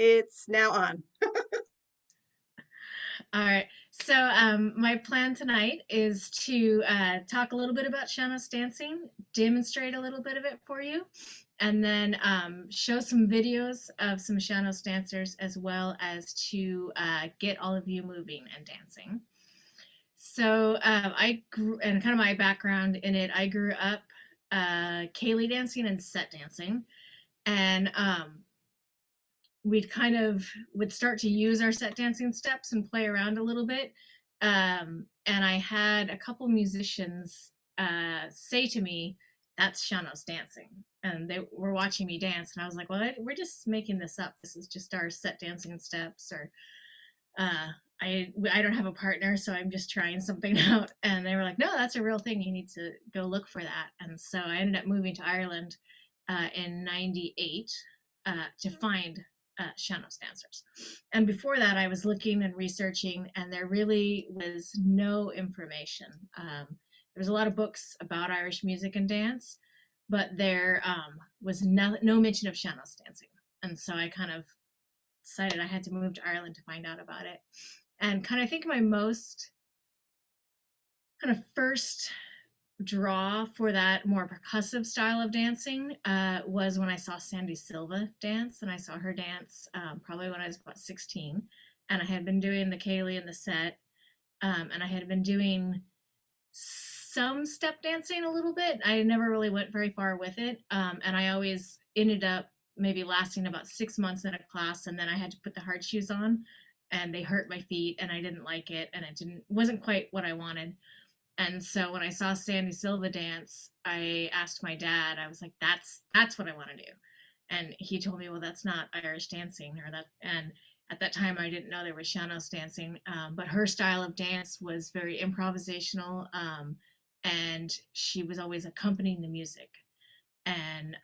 It's now on. All right. So my plan tonight is to talk a little bit about Sean-nós dancing, demonstrate a little bit of it for you, and then show some videos of some Sean-nós dancers, as well as to get all of you moving and dancing. So I grew, and kind of my background in it, I grew up Ceili dancing and set dancing, and we'd kind of would start to use our set dancing steps and play around a little bit. And I had a couple musicians say to me, "That's Sean-nós dancing," and they were watching me dance, and I was like, "Well, we're just making this up. This is just our set dancing steps." Or I don't have a partner, so I'm just trying something out. And they were like, "No, that's a real thing. You need to go look for that." And so I ended up moving to Ireland in '98 to find Sean-nós dancers. And before that, I was looking and researching, and there really was no information. There was a lot of books about Irish music and dance, but there was no mention of Sean-nós dancing. And so I kind of decided I had to move to Ireland to find out about it. And kind of I think my most kind of first draw for that more percussive style of dancing was when I saw Sandy Silva dance, and I saw her dance probably when I was about 16, and I had been doing the Ceili and the set, and I had been doing some step dancing a little bit. I never really went very far with it, and I always ended up maybe lasting about 6 months in a class, and then I had to put the hard shoes on, and they hurt my feet, and I didn't like it, and it wasn't quite what I wanted. And so when I saw Sandy Silva dance, I asked my dad, I was like, that's what I want to do. And he told me, well, that's not Irish dancing, or that. And at that time, I didn't know there was Sean-nós dancing, but her style of dance was very improvisational, and she was always accompanying the music. And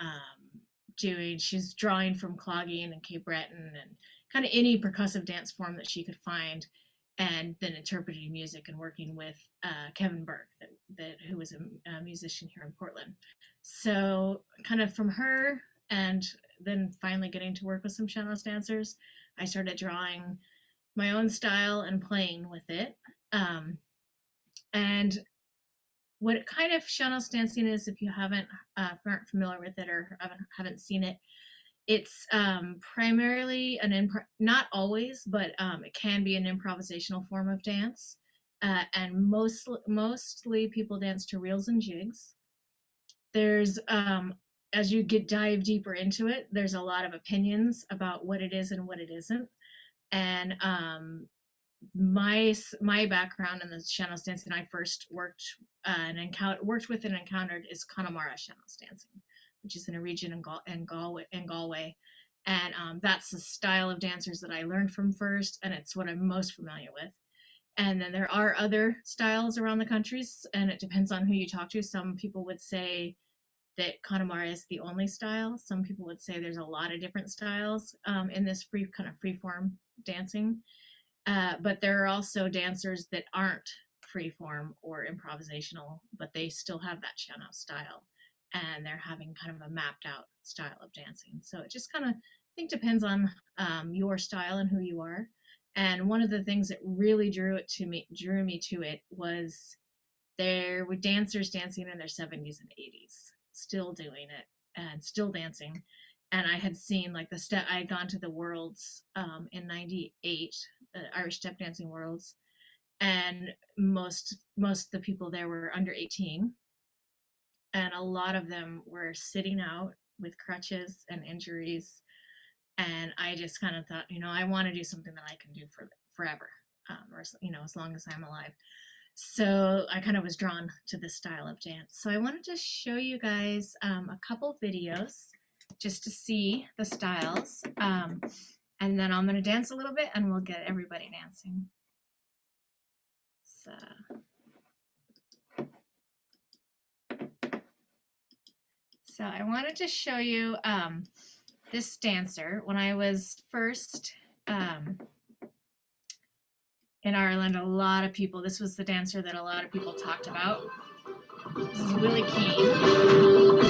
she's drawing from clogging and Cape Breton and kind of any percussive dance form that she could find, and then interpreting music and working with Kevin Burke, who was a musician here in Portland. So kind of from her, and then finally getting to work with some Sean-nós dancers, I started drawing my own style and playing with it. And what kind of Sean-nós dancing is, if you aren't familiar with it or haven't seen it, it's primarily not always, but it can be an improvisational form of dance. And mostly people dance to reels and jigs. There's, as you dive deeper into it, there's a lot of opinions about what it is and what it isn't. And my background in the Sean-nós dancing I first worked with and encountered is Connemara Sean-nós dancing, which is in a region in Galway. And that's the style of dancers that I learned from first, and it's what I'm most familiar with. And then there are other styles around the countries, and it depends on who you talk to. Some people would say that Connemara is the only style. Some people would say there's a lot of different styles in this freeform dancing. But there are also dancers that aren't freeform or improvisational, but they still have that Sean-nós style, and they're having kind of a mapped out style of dancing. So it just kind of, I think, depends on your style and who you are. And one of the things that really drew me to it was there were dancers dancing in their 70s and 80s, still doing it and still dancing. And I had seen like I had gone to the Worlds in '98, the Irish Step Dancing Worlds, and most of the people there were under 18, and a lot of them were sitting out with crutches and injuries. And I just kind of thought, I want to do something that I can do for forever, or as long as I'm alive. So I kind of was drawn to this style of dance. So I wanted to show you guys a couple videos just to see the styles. And then I'm going to dance a little bit, and we'll get everybody dancing. So I wanted to show you this dancer. When I was first in Ireland, a lot of people, this was the dancer that a lot of people talked about. This is Willie Keane.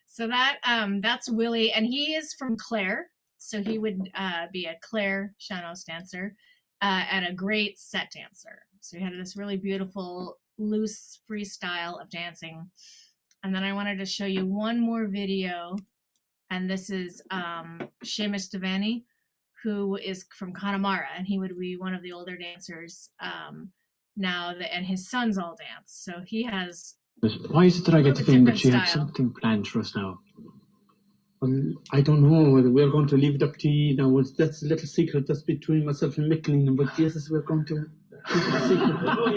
So that's Willie, and he is from Clare. So he would be a Clare Sean-nós dancer and a great set dancer. So he had this really beautiful, loose freestyle of dancing. And then I wanted to show you one more video, and this is Sheamus Devaney, who is from Connemara, and he would be one of the older dancers now, and his sons all dance. So he has. Why is it that I get the feeling that she had something planned for us now? Well, I don't know whether we're going to leave it up to you now. That's a little secret that's between myself and Mckay, but yes, we're going to keep it a secret. Oh,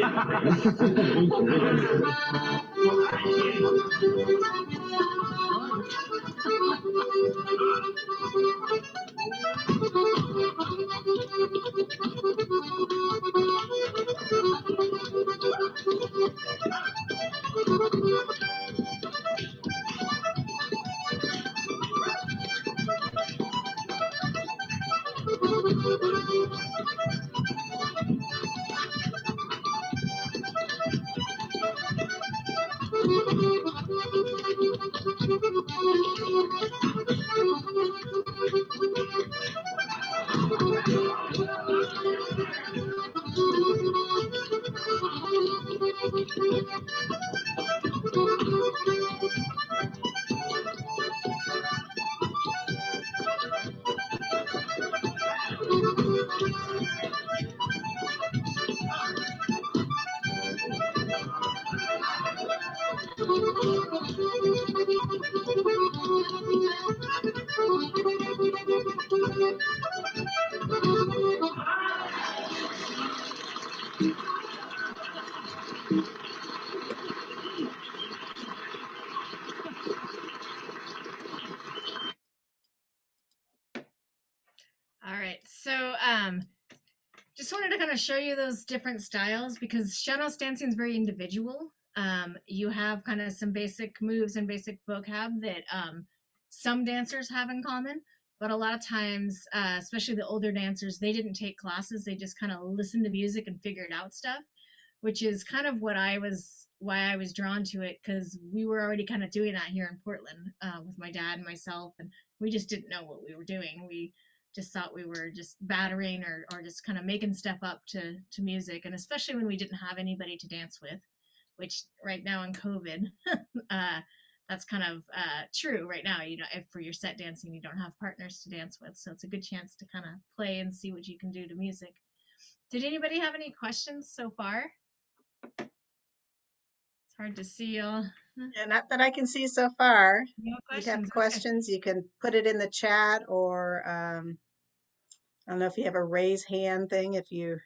All right, so just wanted to kind of show you those different styles because Sean-nós dancing is very individual. You have kind of some basic moves and basic vocab that some dancers have in common, but a lot of times, especially the older dancers, they didn't take classes. They just kind of listened to music and figured out stuff, which is kind of why I was drawn to it, because we were already kind of doing that here in Portland with my dad and myself, and we just didn't know what we were doing. We just thought we were just battering or just kind of making stuff up to music, and especially when we didn't have anybody to dance with, which right now in COVID, that's kind of true right now. You know, if for your set dancing you don't have partners to dance with, so it's a good chance to kind of play and see what you can do to music. Did anybody have any questions so far? It's hard to see y'all. Yeah, not that I can see so far. No If you have questions. questions, you can put it in the chat, or I don't know if you have a raise hand thing. If you,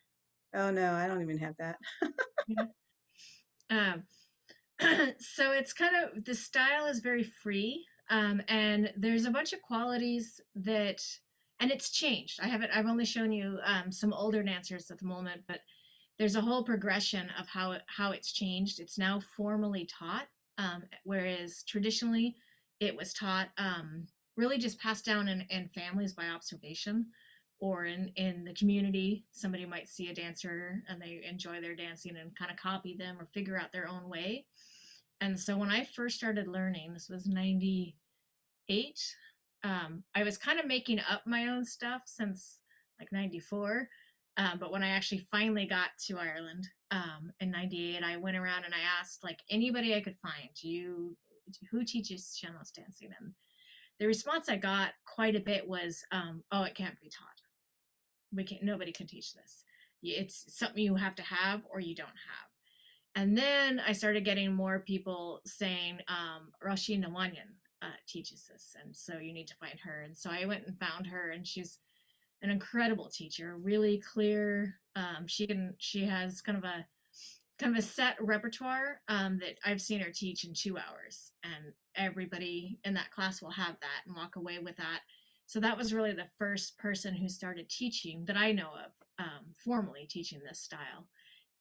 oh no, I don't even have that. So it's kind of, the style is very free, and there's a bunch of qualities that, and it's changed. I've only shown you some older dancers at the moment, but there's a whole progression of how it's changed. It's now formally taught, whereas traditionally it was taught really just passed down in families by observation, or in the community. Somebody might see a dancer and they enjoy their dancing and kind of copy them or figure out their own way. And so when I first started learning, this was 98, I was kind of making up my own stuff since like 94. But when I actually finally got to Ireland in 98, I went around and I asked like anybody I could find, who teaches Sean-nós dancing? And the response I got quite a bit was, oh, it can't be taught. Nobody can teach this. It's something you have to have or you don't have. And then I started getting more people saying, Roisin Nawanyan teaches this, and so you need to find her. And so I went and found her, and she's an incredible teacher, really clear. She has kind of a set repertoire that I've seen her teach in 2 hours, and everybody in that class will have that and walk away with that. So that was really the first person who started teaching that I know of, formally teaching this style.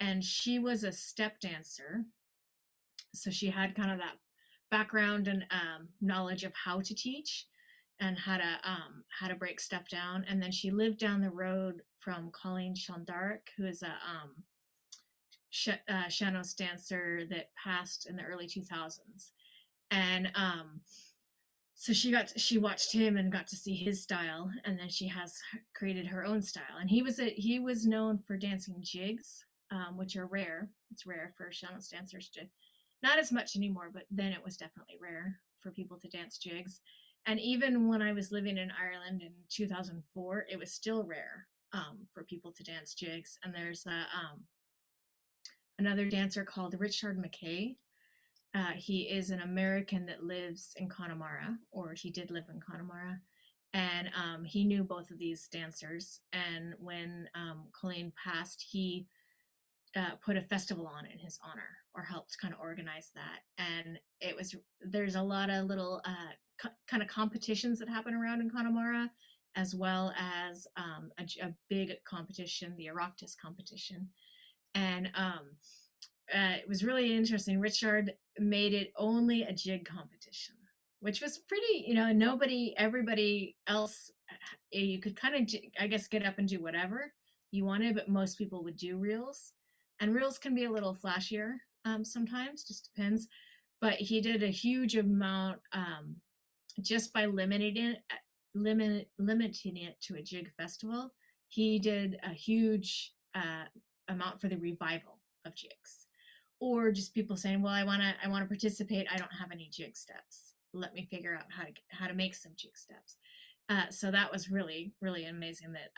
And she was a step dancer, so she had kind of that background and knowledge of how to teach. and how to break stuff down. And then she lived down the road from Colleen Shondark, who is a Sean-nós dancer that passed in the early 2000s. And so she watched him and got to see his style, and then she has created her own style. And he was known for dancing jigs, which are rare. It's rare for Sean-nós dancers to, not as much anymore, but then it was definitely rare for people to dance jigs. And even when I was living in Ireland in 2004, it was still rare for people to dance jigs. And there's another dancer called Richard Mckay. He is an American that lives in Connemara, or he did live in Connemara, and he knew both of these dancers. And when Colleen passed, he put a festival on in his honor, or helped kind of organize that. And there's a lot of little kind of competitions that happen around in Connemara, as well as a big competition, the Oireachtas competition. And it was really interesting. Richard made it only a jig competition, which was pretty, everybody else, you could kind of, I guess, get up and do whatever you wanted, but most people would do reels. And reels can be a little flashier sometimes, just depends. But he did a huge amount just by limiting it to a jig festival. He did a huge amount for the revival of jigs, or just people saying, well, I want to participate, I don't have any jig steps, let me figure out how to make some jig steps. So that was really, really amazing that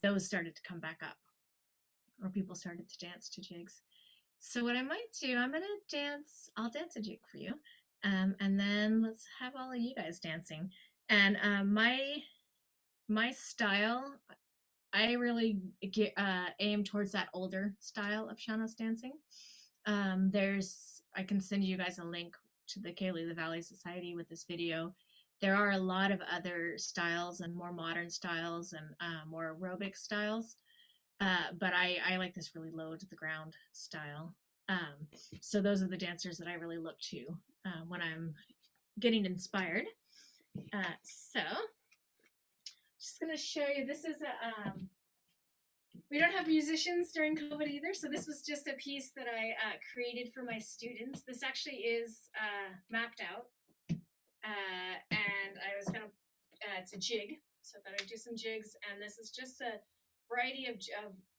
those started to come back up, or people started to dance to jigs. So what I might do, I'll dance a jig for you, and then let's have all of you guys dancing. And my style, I really aim towards that older style of Sean-nós dancing. I can send you guys a link to the Ceili, the Valley Society, with this video. There are a lot of other styles and more modern styles and more aerobic styles, but I like this really low to the ground style. So those are the dancers that I really look to when I'm getting inspired. So just gonna show you, this is we don't have musicians during COVID either, so this was just a piece that I created for my students. This actually is mapped out, and I was gonna, it's a jig, so I thought I'd do some jigs, and this is just a variety of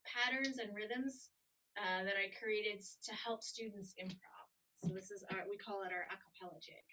patterns and rhythms that I created to help students improv. So this is we call it our acapella jig.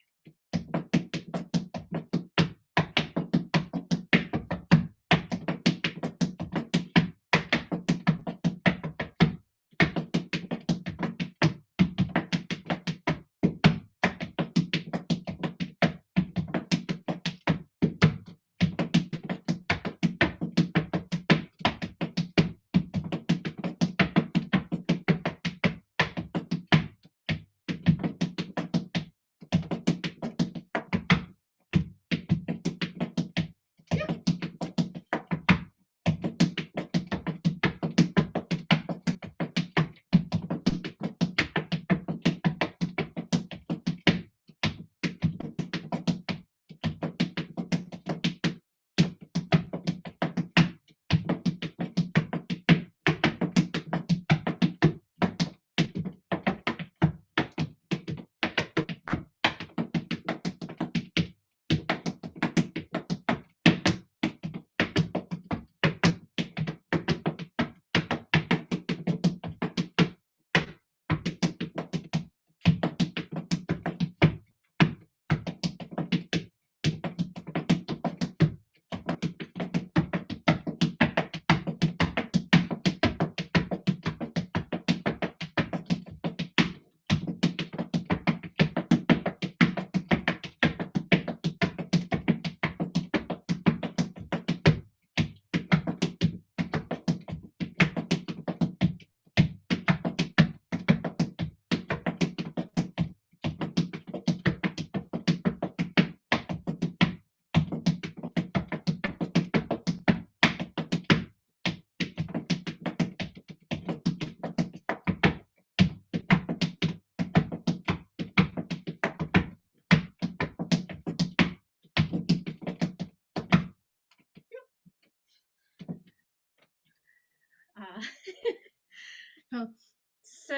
Well, so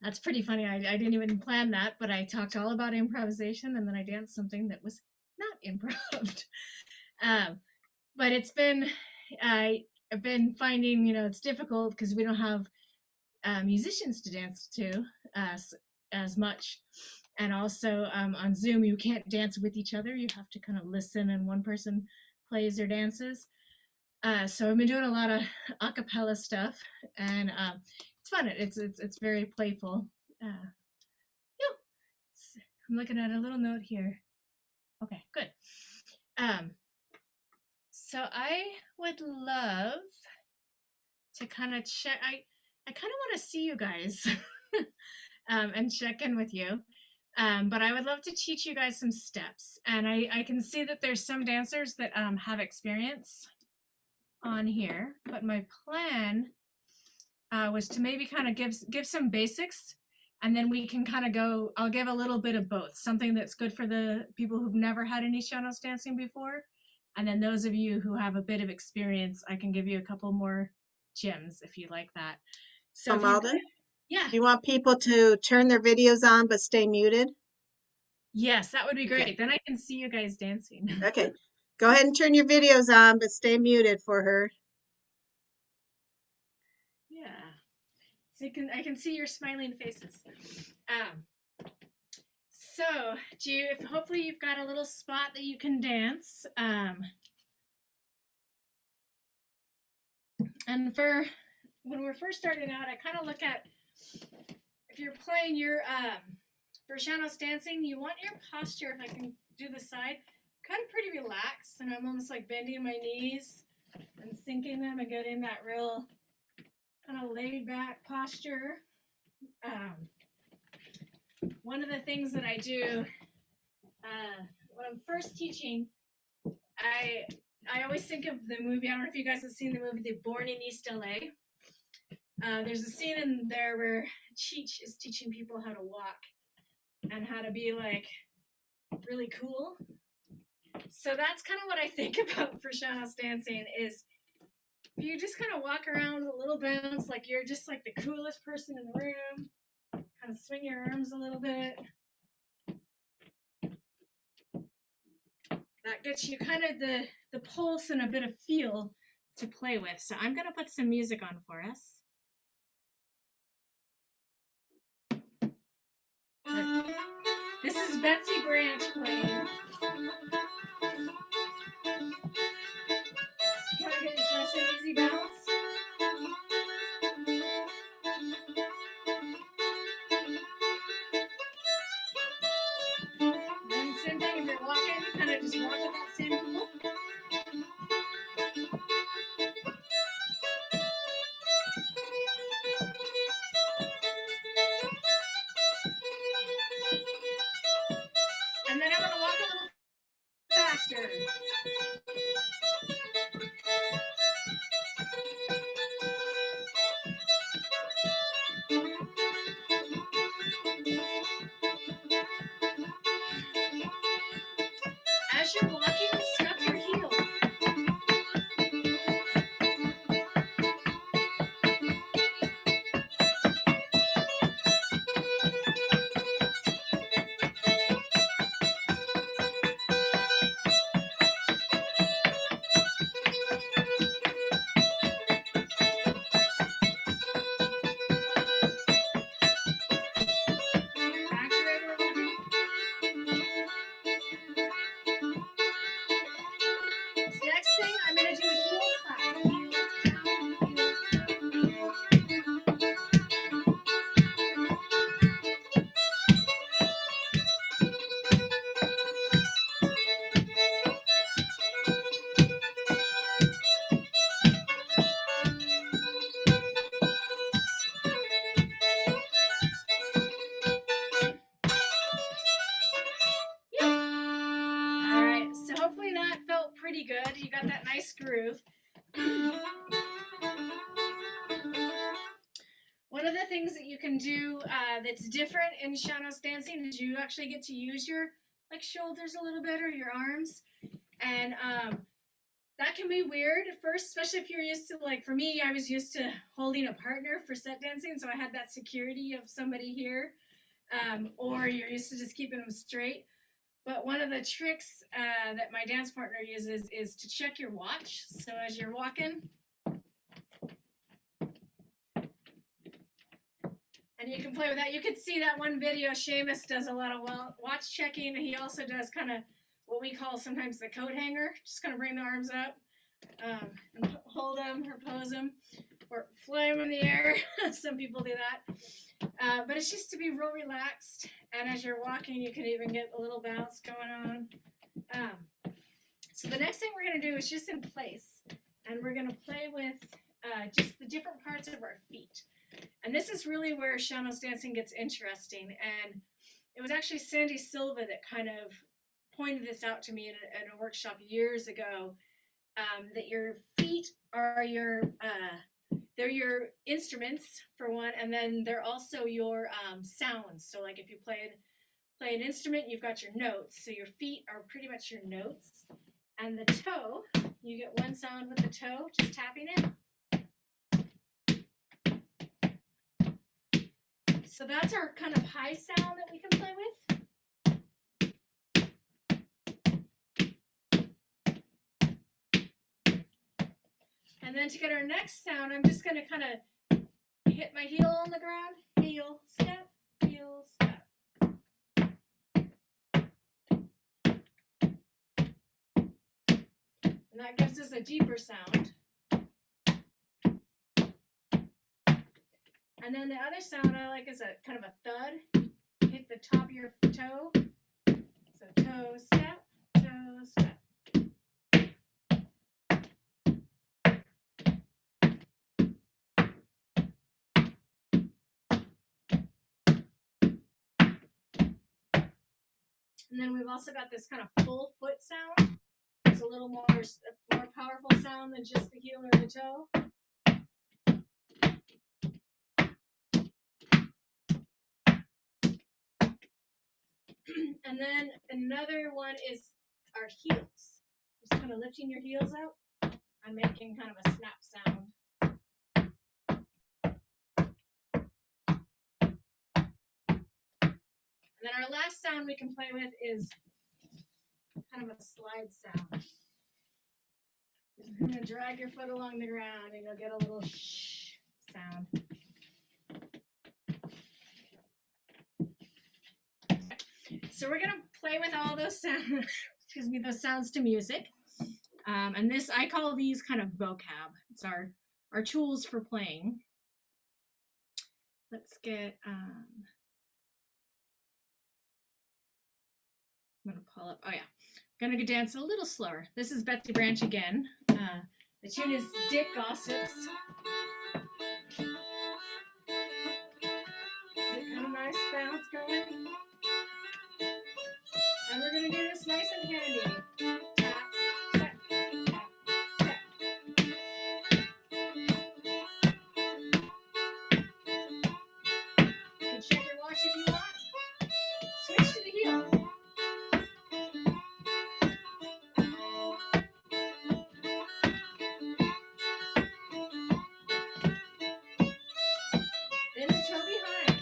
that's pretty funny. I didn't even plan that, but I talked all about improvisation, and then I danced something that was not improv. But it's been I've been finding, it's difficult because we don't have musicians to dance to as much, and also on Zoom you can't dance with each other. You have to kind of listen, and one person plays or dances. So I've been doing a lot of acapella stuff, and it's fun. It's very playful. Yep. I'm looking at a little note here. Okay, good. So I would love to kind of check. I kind of want to see you guys and check in with you. But I would love to teach you guys some steps. And I can see that there's some dancers that have experience on here. But my plan was to maybe kind of give some basics. And then we can kind of go, I'll give a little bit of both. Something that's good for the people who've never had any Sean-nós dancing before. And then those of you who have a bit of experience, I can give you a couple more gems if you like that. So Maldon, yeah. do you want people to turn their videos on but stay muted? Yes, that would be great. Okay. Then I can see you guys dancing. Okay. Go ahead and turn your videos on but stay muted for her. Yeah. So I can see your smiling faces. So hopefully you've got a little spot that you can dance. And for when we're first starting out, I kind of look at, if you're playing your for Sean-nós dancing, you want your posture, if I can do the side, kind of pretty relaxed, and I'm almost like bending my knees and sinking them and getting that real kind of laid back posture. One of the things that I do when I'm first teaching, I always think of the movie. I don't know if you guys have seen the movie The Born in East LA. There's a scene in there where Cheech is teaching people how to walk and how to be like really cool. So that's kind of what I think about for Sean-nós dancing is you just kind of walk around with a little bounce, like you're just like the coolest person in the room. Kind of swing your arms a little bit. That gets you kind of the pulse and a bit of feel to play with. So I'm going to put some music on for us. This is Betsy Branch playing. Can I get just an easy bounce? Then same thing, if you're walking, kind of just walk with that same cool. And then I'm going to walk a little faster. As you're walking, snap your heel. Next thing, I'm going to do a heel slide. Heel, down, heel. All right, so hopefully that felt pretty good. You got that nice groove. One of the things that you can do that's different in Sean-nós dancing is you actually get to use your shoulders a little bit or your arms. And that can be weird at first, especially if you're used to, like, for me, I was used to holding a partner for set dancing, so I had that security of somebody here, or you're used to just keeping them straight. But one of the tricks that my dance partner uses is to check your watch. So as you're walking, and you can play with that. You can see that one video. Sheamus does a lot of watch checking. He also does kind of what we call sometimes the coat hanger. Just kind of bring the arms up and hold them or pose them or fly them in the air. Some people do that. But it's just to be real relaxed. And as you're walking, you can even get a little bounce going on. So the next thing we're going to do is just in place. And we're going to play with just the different parts of our feet. And this is really where Sean-nós dancing gets interesting. And it was actually Sandy Silva that kind of pointed this out to me in a workshop years ago, that your feet are they're your instruments for one, and then they're also your sounds. So like if you play an instrument, you've got your notes. So your feet are pretty much your notes. And the toe, you get one sound with the toe, just tapping it. So that's our kind of high sound that we can play with. And then to get our next sound, I'm just going to kind of hit my heel on the ground. Heel, step, heel, step. And that gives us a deeper sound. And then the other sound I like is a kind of a thud. Hit the top of your toe. So toe, step, toe, step. And then we've also got this kind of full foot sound. It's a little more powerful sound than just the heel or the toe. And then another one is our heels. Just kind of lifting your heels out and making kind of a snap sound. And then our last sound we can play with is kind of a slide sound. You're going to drag your foot along the ground and you'll get a little shh sound. So we're going to play with all those sounds, those sounds to music. And this, I call these kind of vocab. It's our tools for playing. Let's get, I'm going to pull up, oh yeah. I'm going to dance a little slower. This is Betsy Branch again. The tune is Dick Gossips. Kind of nice bounce going. And we're going to do this nice and handy. Tap, step, tap, step. You can check your watch if you want. Switch to the heel. Then the toe behind.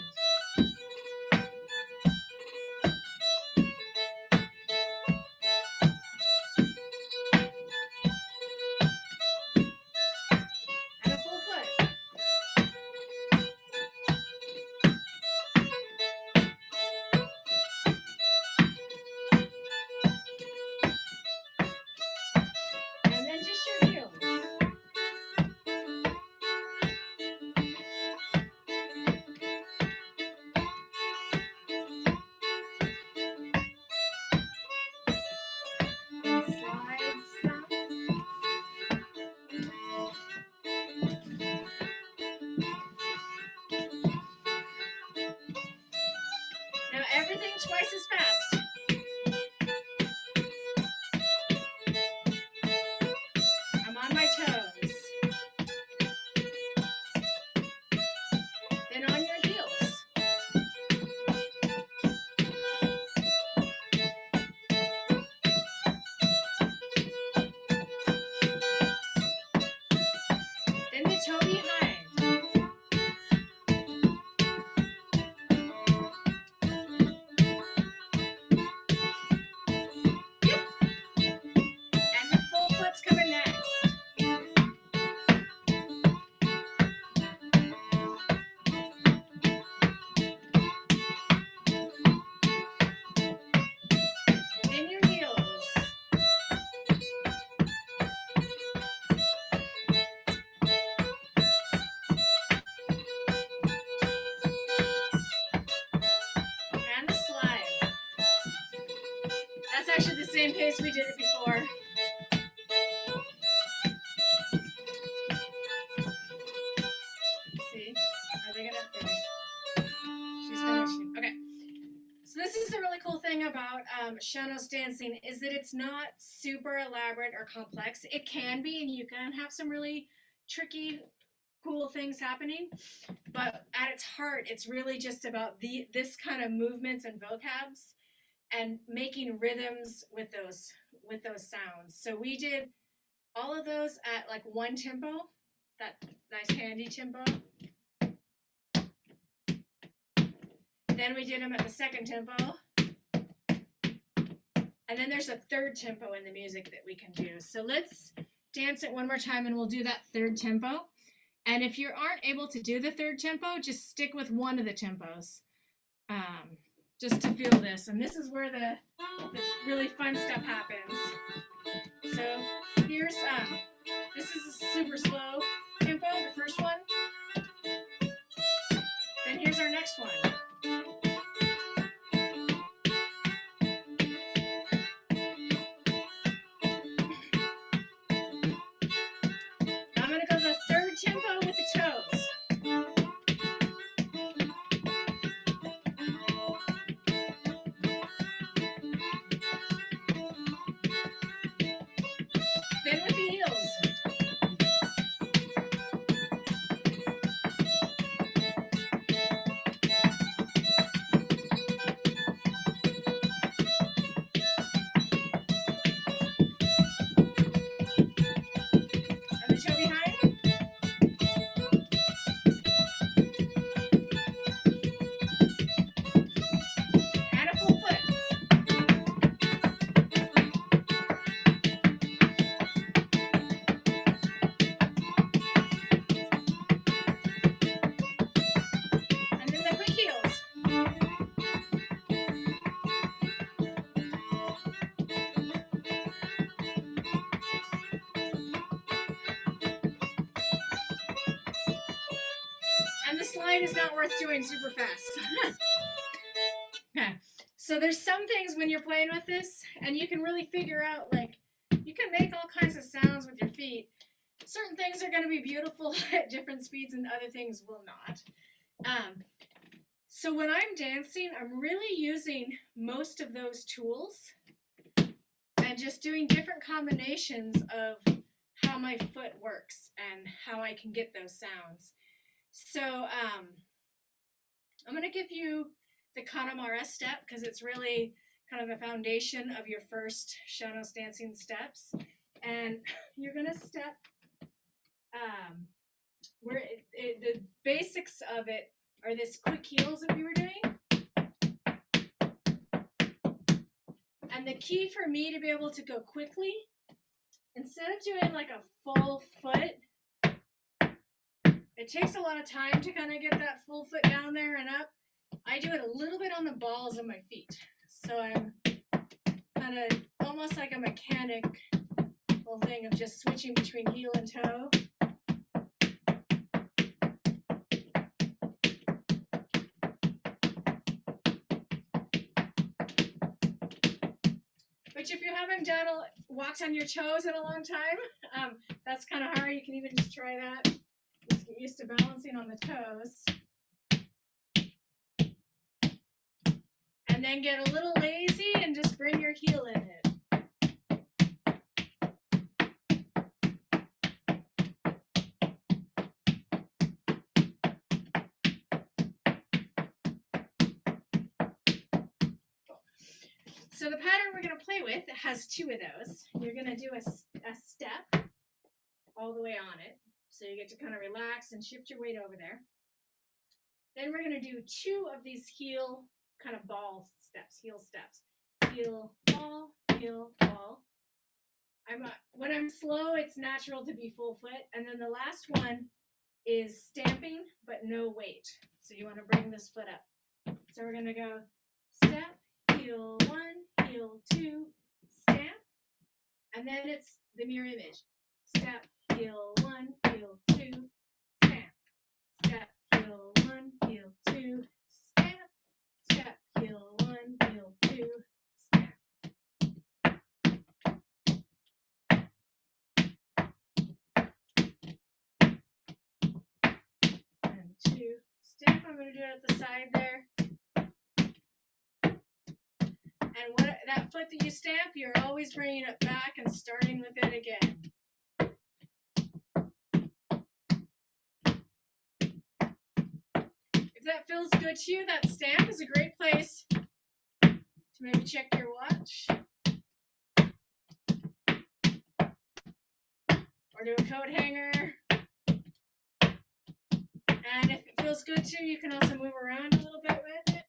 what's coming next. In your heels. And the slide. That's actually the same pace we did it before. See? Are they gonna finish? She's finishing. Okay. So this is the really cool thing about Sean-nós dancing is that it's not super elaborate or complex. It can be, and you can have some really tricky, cool things happening. But at its heart, it's really just about this kind of movements and vocabs and making rhythms with those sounds. So we did all of those at like one tempo, that nice handy tempo. Then we did them at the second tempo. And then there's a third tempo in the music that we can do. So let's dance it one more time and we'll do that third tempo. And if you aren't able to do the third tempo, just stick with one of the tempos. Just to feel this. And this is where the really fun stuff happens. So here's, this is a super slow tempo, the first one. Then here's our next one. I'm going to go the third tempo with the toes. Then with the heels. And the toe behind. And a full foot. And then the quick heels. And the slide is not worth doing super fast. Okay. So there's some things when you're playing with this, and you can really figure out, like, you can make all kinds of sounds with your feet. Certain things are going to be beautiful at different speeds and other things will not. So when I'm dancing, I'm really using most of those tools and just doing different combinations of how my foot works and how I can get those sounds. So I'm going to give you the Connemara step because it's really kind of the foundation of your first Sean-nós dancing steps. And you're going to step where the basics of it are this quick heels that we were doing. And the key for me to be able to go quickly, instead of doing like a full foot, it takes a lot of time to kind of get that full foot down there and up. I do it a little bit on the balls of my feet. So I'm kind of almost like a mechanic little thing of just switching between heel and toe. Which if you haven't done walked on your toes in a long time, that's kind of hard. You can even just try that. Just get used to balancing on the toes. And then get a little lazy and just bring your heel in it. So the pattern we're going to play with has two of those. You're going to do a step all the way on it. So you get to kind of relax and shift your weight over there. Then we're going to do two of these heel kind of ball steps, heel steps. Heel, ball, When I'm slow, it's natural to be full foot. And then the last one is stamping, but no weight. So you want to bring this foot up. So we're going to go step, heel 1, heel 2, stamp. And then it's the mirror image. Step, heel 1, heel 2, stamp. Step, heel 1, heel 2, stamp. Step, heel 1, heel 2, stamp. And 2, stamp. I'm going to do it at the side there. And that foot that you stamp, you're always bringing it back and starting with it again. If that feels good to you, that stamp is a great place to maybe check your watch. Or do a coat hanger. And if it feels good to you, you can also move around a little bit with it.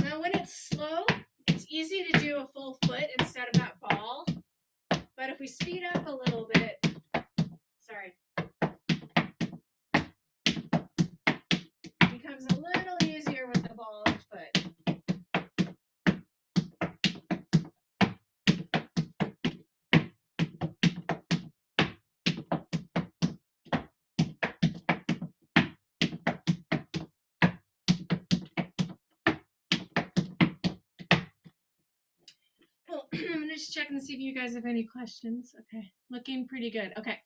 Now when it's slow, it's easy to do a full foot instead of that ball. But if we speed up a little bit, sorry, it becomes a little easier with the ball and foot. Well, I'm going to just check and see if you guys have any questions. Okay, looking pretty good. Okay.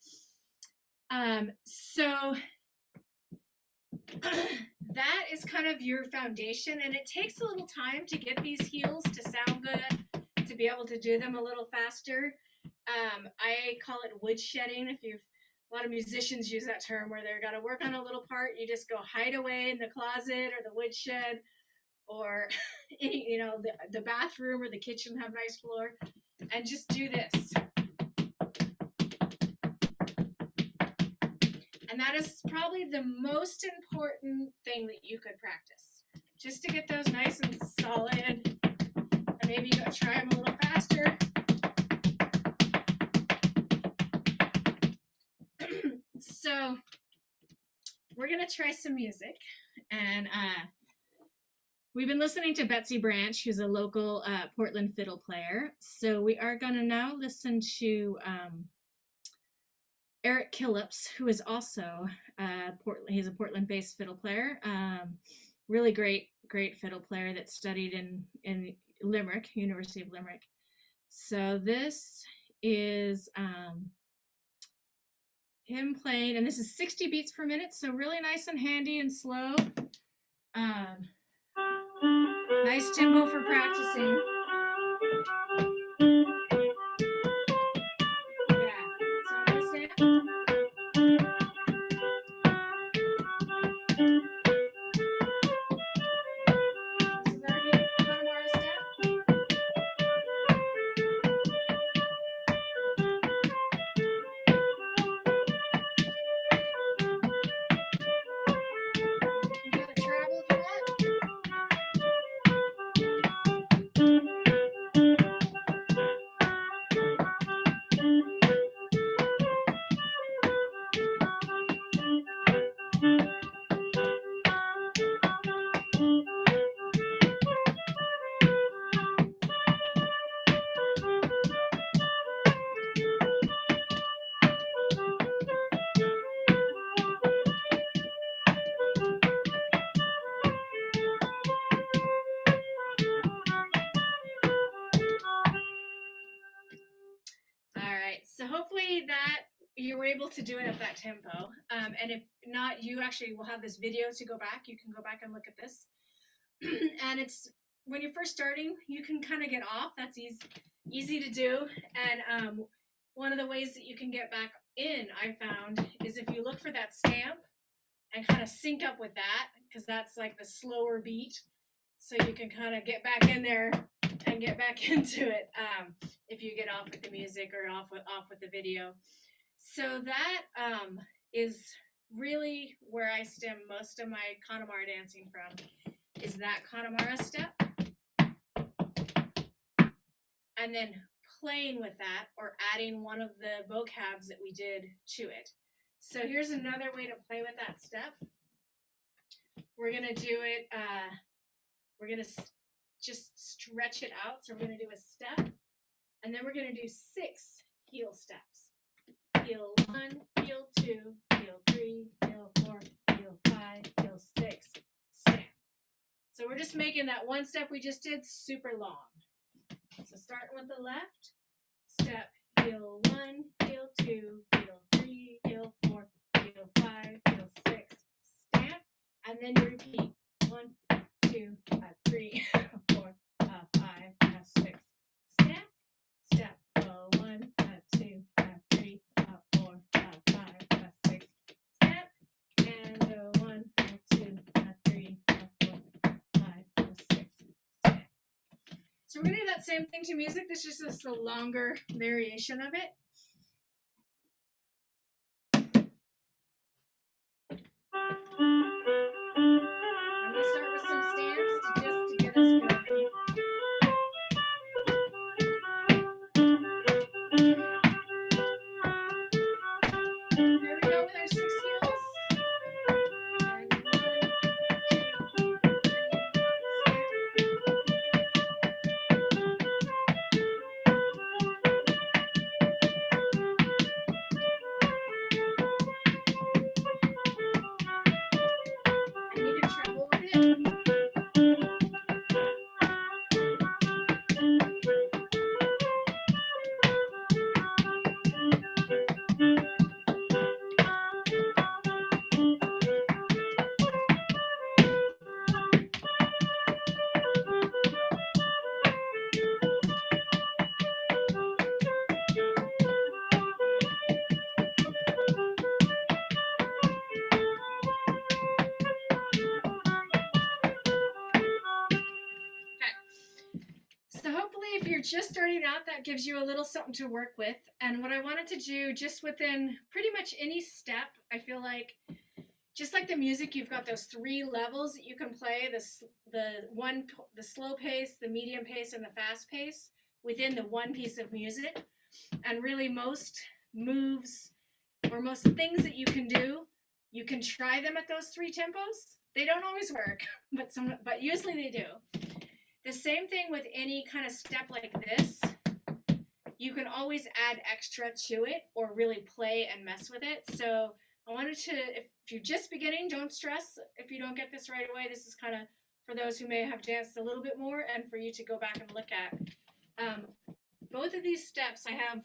So that is kind of your foundation, and it takes a little time to get these heels to sound good, to be able to do them a little faster. I call it woodshedding. A lot of musicians use that term where they're got to work on a little part. You just go hide away in the closet or the woodshed, or the bathroom or the kitchen have nice floor, and just do this. And that is probably the most important thing that you could practice, just to get those nice and solid. And maybe you go try them a little faster. So we're gonna try some music, and we've been listening to Betsy Branch, who's a local Portland fiddle player. So we are gonna now listen to Eric Killips, who is also he's a Portland-based fiddle player, really great fiddle player that studied in Limerick, University of Limerick. So this is him playing, and this is 60 beats per minute, so really nice and handy and slow. Nice tempo for practicing. So hopefully that you were able to do it at that tempo. And if not, you actually will have this video to go back. You can go back and look at this. And it's when you're first starting, you can kind of get off. That's easy to do. And one of the ways that you can get back in, I found, is if you look for that stamp and kind of sync up with that, because that's like the slower beat. So you can kind of get back in there and get back into it if you get off with the music or off with the video. So that is really where I stem most of my Connemara dancing from, is that Connemara step. and then playing with that or adding one of the vocabs that we did to it. So here's another way to play with that step. We're going to do it, we're going to just stretch it out. So we're going to do a step, and then we're going to do 6 heel steps. Heel 1, heel 2, heel 3, heel 4, heel 5, heel 6, stamp. So we're just making that one step we just did super long. So starting with the left, step, heel 1, heel 2, heel 3, heel 4, heel 5, heel 6, stamp, and then you repeat 1, 2, 3, 4, 5, 6, stamp, step, 1, 2, 3, 4, 5, 6, stamp, and 1, 2, 3, 4, 5, 6, stamp. So we're going to do that same thing to music. This is just a longer variation of it. I'm going to start with some stamps just to get us going. Here we go with our 6 heels. And 1, 2, 3, and you can treble with it. So hopefully if you're just starting out, that gives you a little something to work with. And what I wanted to do just within pretty much any step, I feel like, just like the music, you've got those 3 levels that you can play, the slow pace, the medium pace, and the fast pace within the one piece of music. And really most moves or most things that you can do, you can try them at those 3 tempos. They don't always work, but usually they do. The same thing with any kind of step like this. You can always add extra to it or really play and mess with it. So I wanted to, if you're just beginning, don't stress if you don't get this right away. This is kind of for those who may have danced a little bit more and for you to go back and look at. Both of these steps, I have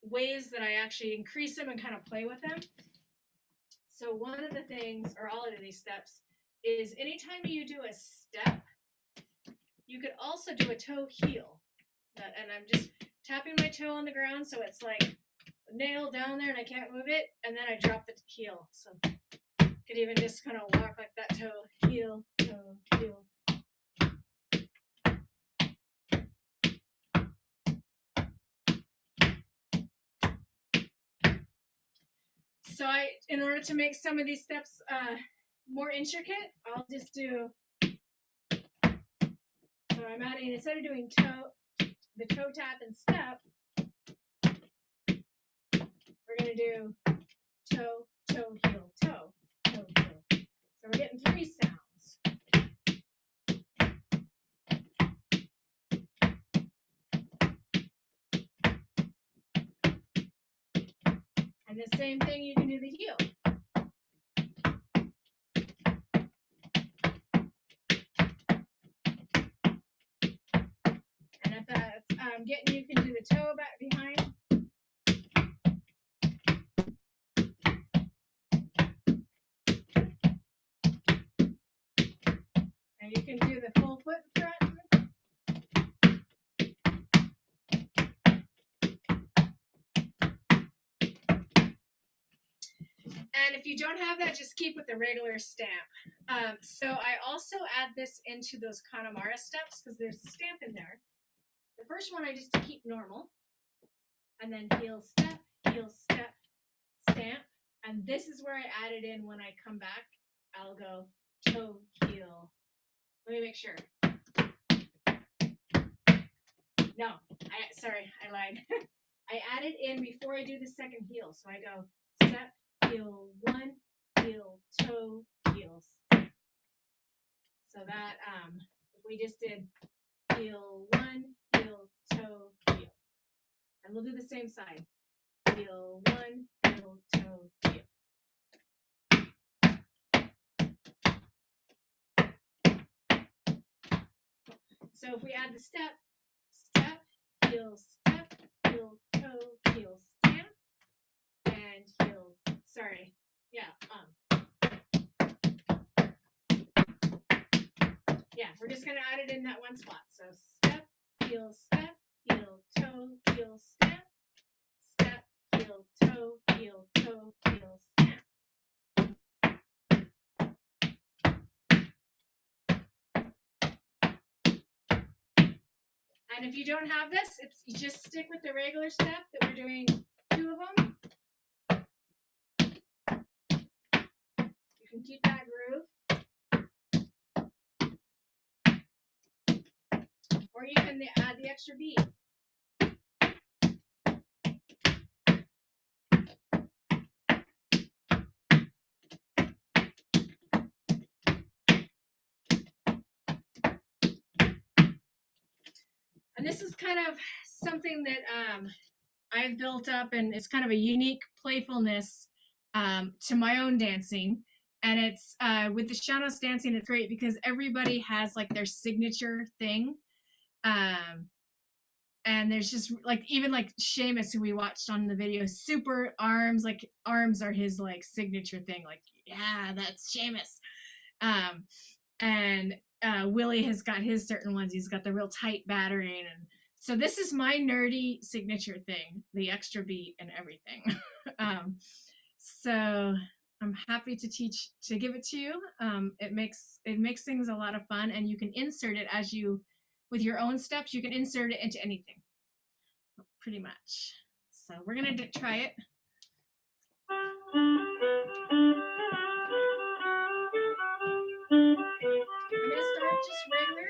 ways that I actually increase them and kind of play with them. So one of the things, or all of these steps, is anytime you do a step, you could also do a toe heel. And I'm just tapping my toe on the ground so it's like nail down there and I can't move it, and then I drop the heel. So you could even just kind of walk like that, toe, heel, toe, heel. So in order to make some of these steps more intricate, I'll just do, so I'm adding, instead of doing the toe tap and step, we're going to do toe, toe, heel, toe, toe, heel. So we're getting 3 sounds. And the same thing, you can do the heel. And if that's getting, you can do the toe back behind. And you can do the full foot in front. And if you don't have that, just keep with the regular stamp. So I also add this into those Connemara steps because there's a stamp in there. The first one I just keep normal. And then heel, step, stamp. And this is where I add it in when I come back. I'll go toe, heel. Let me make sure. No, Sorry, I lied. I add it in before I do the second heel. So I go step, heel, one, heel, toe, heel, step. So that, if we just did heel, one, heel, toe, heel. And we'll do the same side. Heel, one, heel, toe, heel. So if we add the step, step, heel, toe, heel, stamp, and heel, sorry, yeah, yeah, we're just going to add it in that one spot. So step, heel, toe, heel, stamp, step, heel, toe, heel, stamp. And if you don't have this, you just stick with the regular step that we're doing 2 of them. You can keep that groove. Or you can add the extra beat. And this is kind of something that I've built up, and it's kind of a unique playfulness to my own dancing. And it's with the Sean-nós dancing, it's great because everybody has like their signature thing. And there's just like, even like Sheamus, who we watched on the video, super arms, like arms are his like signature thing. Like, yeah, that's Sheamus. And Willie has got his certain ones. He's got the real tight battering. And so this is my nerdy signature thing, the extra beat and everything. So I'm happy to give it to you. It makes things a lot of fun, and you can insert it as you, with your own steps, you can insert it into anything, pretty much. So we're gonna try it. I'm gonna start just regular.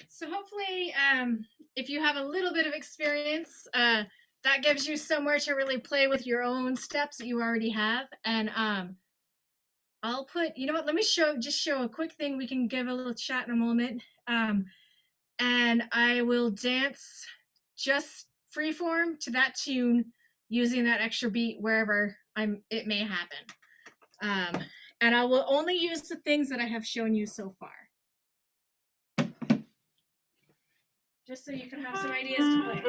So hopefully, if you have a little bit of experience, that gives you somewhere to really play with your own steps that you already have. And I'll put, you know what, let me just show a quick thing. We can give a little chat in a moment. And I will dance just freeform to that tune using that extra beat wherever it may happen. And I will only use the things that I have shown you so far, just so you can have some ideas to play.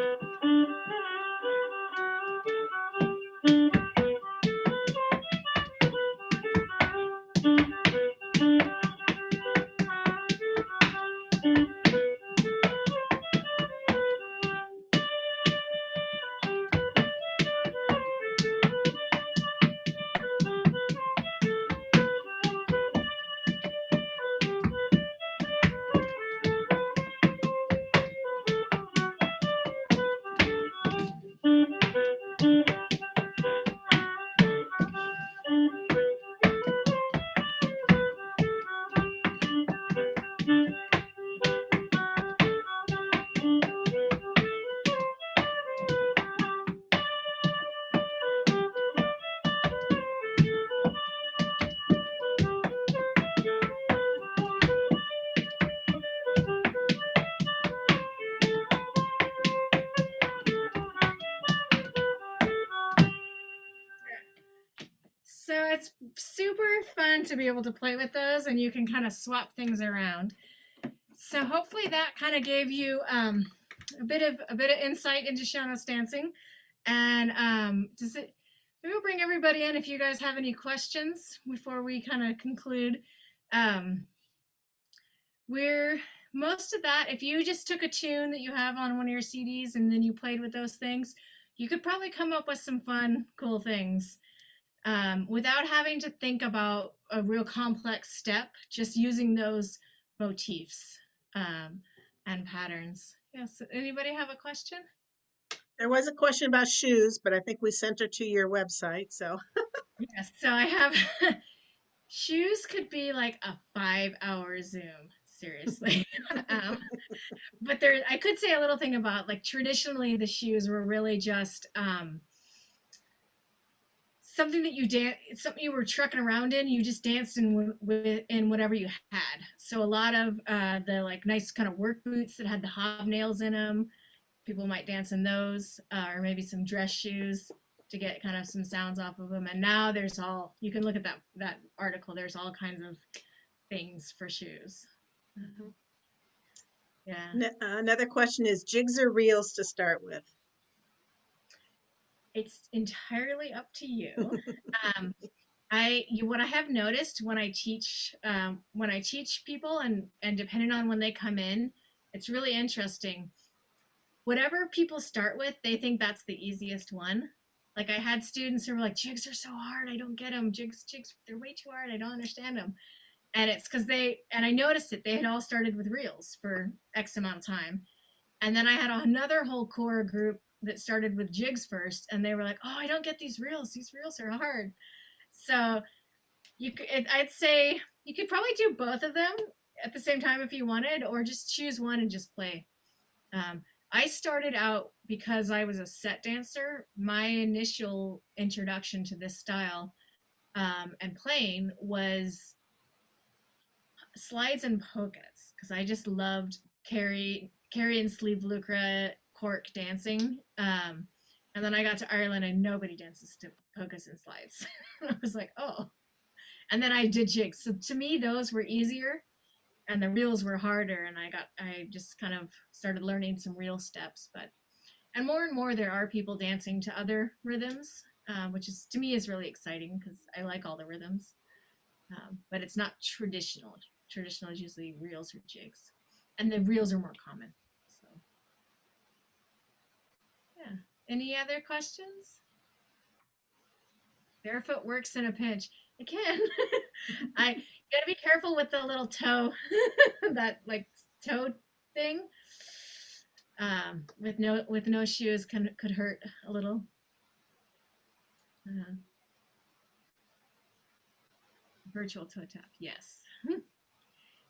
So it's super fun to be able to play with those, and you can kind of swap things around. So hopefully that kind of gave you a bit of insight into Sean-nós dancing. And does it? Maybe we'll bring everybody in if you guys have any questions before we kind of conclude. We're most of that. If you just took a tune that you have on one of your CDs and then you played with those things, you could probably come up with some fun, cool things without having to think about a real complex step. Just using those motifs and patterns. Yes. Anybody have a question? There was a question about shoes, but I think we sent her to your website. So Yes. So I have shoes could be like a 5-hour Zoom. Seriously. But there, I could say a little thing about like traditionally the shoes were really just something that you something you were trucking around in. You just danced in whatever you had. So a lot of the like nice kind of work boots that had the hobnails in them, people might dance in those, or maybe some dress shoes to get kind of some sounds off of them. And now there's all, you can look at that article. There's all kinds of things for shoes. Mm-hmm. Yeah. Another question is jigs or reels to start with? It's entirely up to you. What I have noticed when I teach people and depending on when they come in, it's really interesting. Whatever people start with, they think that's the easiest one. Like I had students who were like, jigs are so hard, I don't get them. Jigs, they're way too hard, I don't understand them. And it's because I noticed it, they had all started with reels for X amount of time. And then I had another whole core group that started with jigs first, and they were like, oh, I don't get these reels. These reels are hard. So I'd say you could probably do both of them at the same time if you wanted, or just choose one and just play. I started out because I was a set dancer. My initial introduction to this style and playing was slides and polkas because I just loved carry and sleeve lucra cork dancing. And then I got to Ireland and nobody dances to polkas and slides. I was like, oh. And then I did jigs. So to me, those were easier and the reels were harder. And I just kind of started learning some reel steps. And more there are people dancing to other rhythms, which is to me is really exciting because I like all the rhythms. But it's not traditional. Traditional is usually reels or jigs. And the reels are more common. So yeah. Any other questions? Barefoot works in a pinch. It can. I gotta be careful with the little toe, that like toe thing. With no shoes could hurt a little. Virtual toe tap, yes.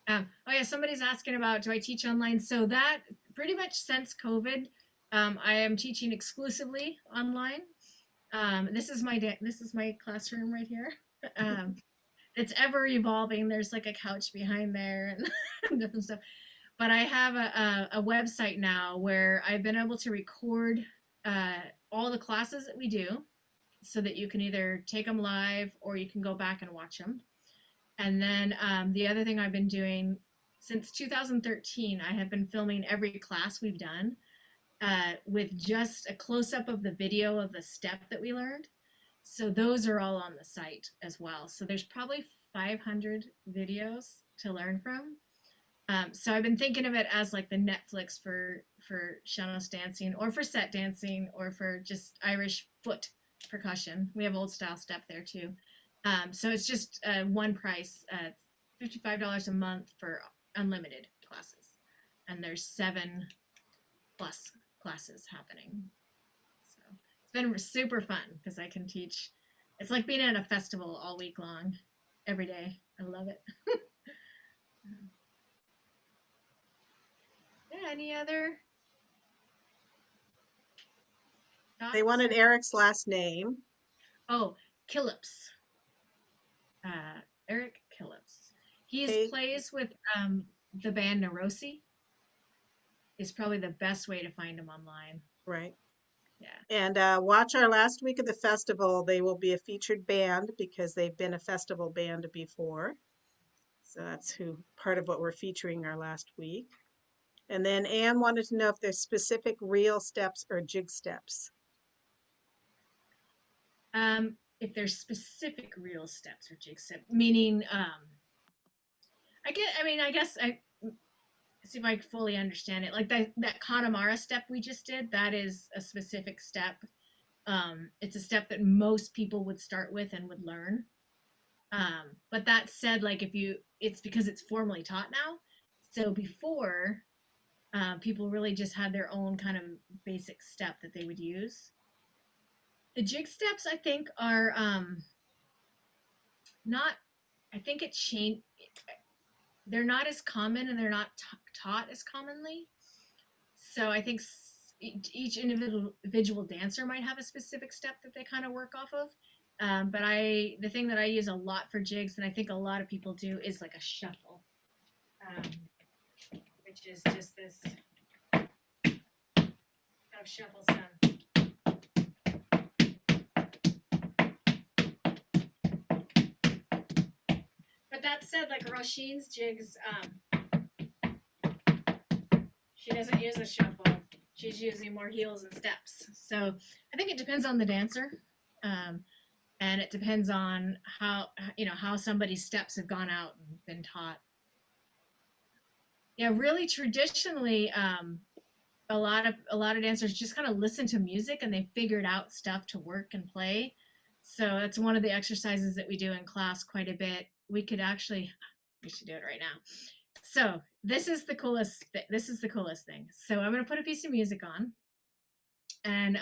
Oh yeah, somebody's asking about, do I teach online? So that pretty much since COVID, I am teaching exclusively online. This is my classroom right here. It's ever evolving. There's like a couch behind there and different stuff. But I have a website now where I've been able to record all the classes that we do so that you can either take them live or you can go back and watch them. And then the other thing I've been doing since 2013, I have been filming every class we've done with just a close-up of the video of the step that we learned. So those are all on the site as well. So there's probably 500 videos to learn from. So I've been thinking of it as like the Netflix for Sean-nós dancing or for set dancing or for just Irish foot percussion. We have old style step there too. So it's just one price, $55 a month for unlimited classes. And there's 7+ classes happening. So it's been super fun because I can teach. It's like being at a festival all week long, every day. I love it. Yeah, any other thoughts? They wanted Eric's last name. Oh, Killips. Eric Killips. He plays with the band Neurosi. Is probably the best way to find him online. Right. And watch our last week of the festival. They will be a featured band because they've been a festival band before. So that's who part of what we're featuring our last week. And then Anne wanted to know if there's specific reel steps or jig steps. If there's specific reel steps or jig steps, meaning, I guess I see if I fully understand it. Like that Connemara step we just did, that is a specific step. It's a step that most people would start with and would learn. But that said, like it's because it's formally taught now. So before, people really just had their own kind of basic step that they would use. The jig steps, I think, are not. I think it changed. They're not as common, and they're not taught as commonly. So I think each individual dancer might have a specific step that they kind of work off of. But the thing that I use a lot for jigs, and I think a lot of people do, is like a shuffle, which is just this kind of shuffle sound. But that said, like Roisin's jigs, she doesn't use a shuffle. She's using more heels and steps. So I think it depends on the dancer. And it depends on how somebody's steps have gone out and been taught. Yeah, really traditionally, a lot of dancers just kind of listen to music and they figured out stuff to work and play. So that's one of the exercises that we do in class quite a bit. We should do it right now. So this is the coolest thing. So I'm gonna put a piece of music on, and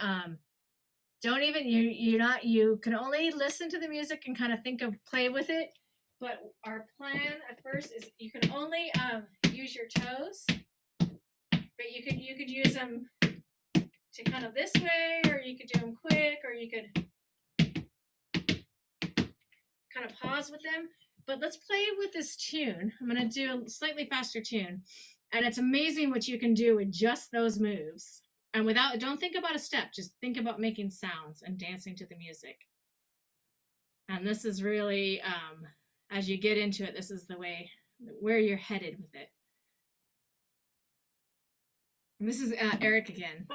don't even you can only listen to the music and kind of play with it. But our plan at first is you can only use your toes, but you could use them to kind of this way, or you could do them quick, or you could kind of pause with them. But let's play with this tune. I'm going to do a slightly faster tune, and it's amazing what you can do with just those moves. And don't think about a step, just think about making sounds and dancing to the music. And this is really, as you get into it, this is where you're headed with it. And this is Eric again.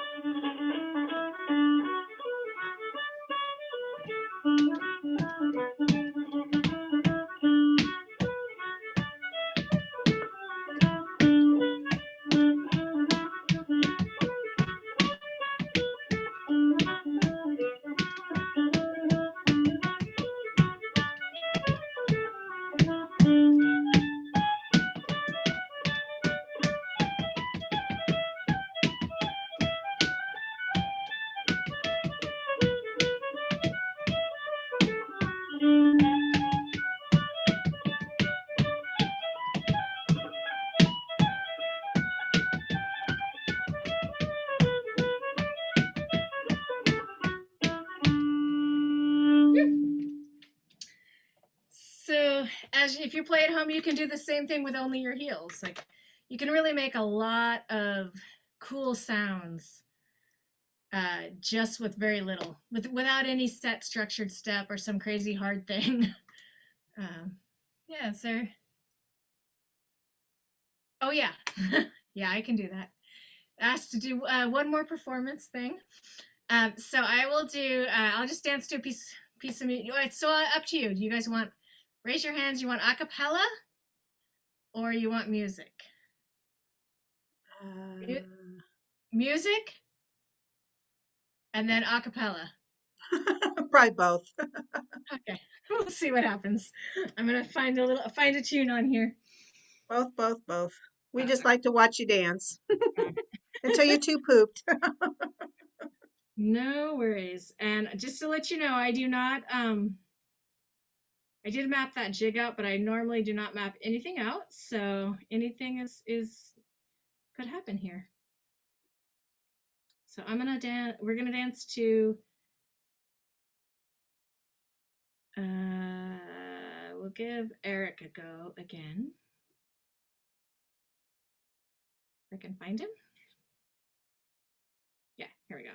So if you play at home, you can do the same thing with only your heels. Like you can really make a lot of cool sounds just with very little, without any set structured step or some crazy hard thing. Yeah, sir. Oh yeah, yeah, I can do that. Asked to do one more performance thing. So I will do. I'll just dance to a piece of music. It's so up to you. Do you guys want? Raise your hands. You want a cappella, or you want music? Music, and then a cappella. Probably both. Okay, we'll see what happens. I'm gonna find a tune on here. Both. We just like to watch you dance until you're too pooped. No worries. And just to let you know, I do not. I did map that jig out, but I normally do not map anything out. So anything is could happen here. So I'm gonna dance. We're gonna dance to. We'll give Eric a go again. If I can find him. Yeah, here we go.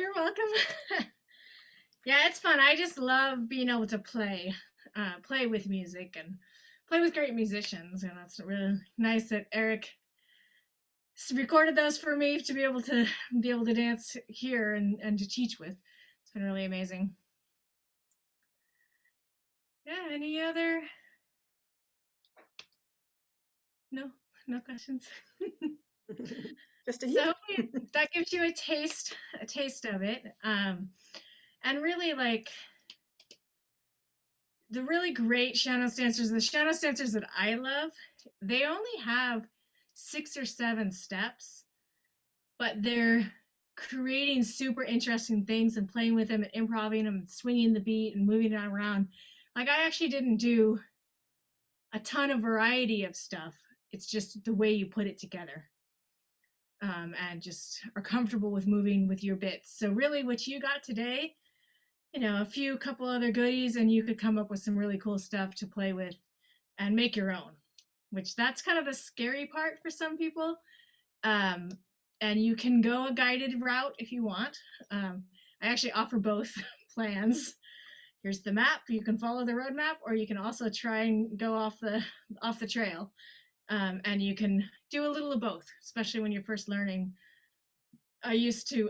You're welcome. Yeah, it's fun. I just love being able to play with music and play with great musicians. And it's really nice that Eric recorded those for me to be able to dance here and to teach with. It's been really amazing. Yeah, any other? No questions. Just a So that gives you a taste of it. And really, like, the really great Sean-nós dancers, the Sean-nós dancers that I love, they only have 6 or 7 steps, but they're creating super interesting things and playing with them and improvising them and swinging the beat and moving it around. Like, I actually didn't do a ton of variety of stuff. It's just the way you put it together. And just are comfortable with moving with your bits. So really what you got today, a couple other goodies, and you could come up with some really cool stuff to play with and make your own, which that's kind of the scary part for some people. And you can go a guided route if you want. I actually offer both plans. Here's the map. You can follow the roadmap, or you can also try and go off the trail. And you can do a little of both, especially when you're first learning. I used to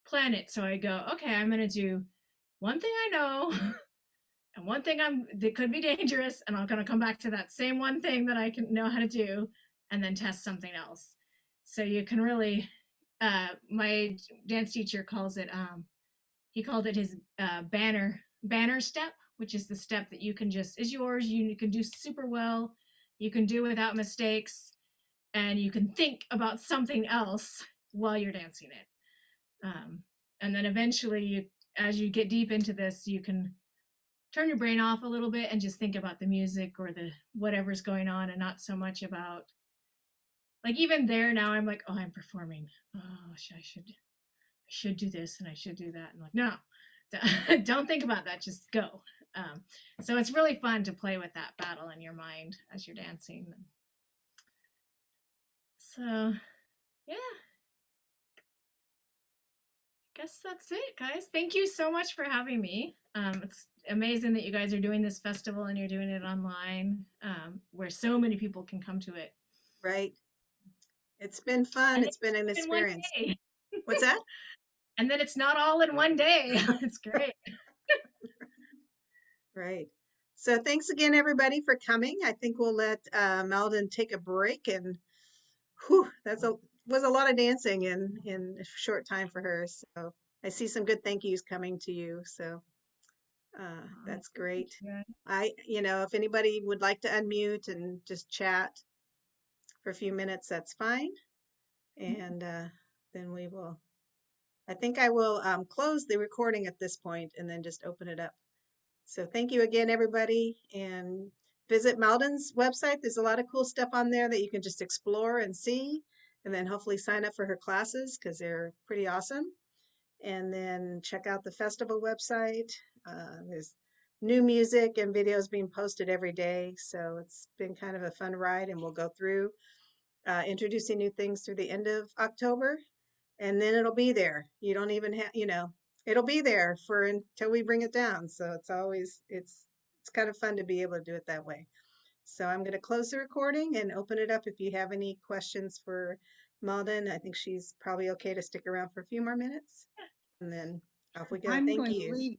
plan it. So I go, okay, I'm going to do one thing I know and one thing that could be dangerous. And I'm going to come back to that same one thing that I can know how to do and then test something else. So you can really, my dance teacher calls it, he called it his banner step, which is the step that you can is yours. You can do super well. You can do without mistakes, and you can think about something else while you're dancing it. And then eventually, as you get deep into this, you can turn your brain off a little bit and just think about the music or the whatever's going on, and not so much about, like, even there now I'm like, oh, I'm performing. Oh, I should do this and I should do that. And like, no, don't think about that. Just go. So it's really fun to play with that battle in your mind as you're dancing. So, yeah. I guess that's it, guys. Thank you so much for having me. It's amazing that you guys are doing this festival and you're doing it online, where so many people can come to it. Right. It's been fun. It's been an experience. What's that? And then it's not all in one day. It's great. Right. So thanks again, everybody, for coming. I think we'll let Maldon take a break, and was a lot of dancing in a short time for her. So I see some good thank yous coming to you. So that's great. If anybody would like to unmute and just chat for a few minutes, that's fine. And then we will. I think I will close the recording at this point and then just open it up. So thank you again, everybody, and visit Maldon's website. There's a lot of cool stuff on there that you can just explore and see, and then hopefully sign up for her classes because they're pretty awesome. And then check out the festival website. There's new music and videos being posted every day, so it's been kind of a fun ride, and we'll go through introducing new things through the end of October, and then it'll be there. You don't even have, it'll be there until we bring it down. So it's kind of fun to be able to do it that way. So I'm going to close the recording and open it up if you have any questions for Maldon. I think she's probably okay to stick around for a few more minutes, and then off we go. Thank you.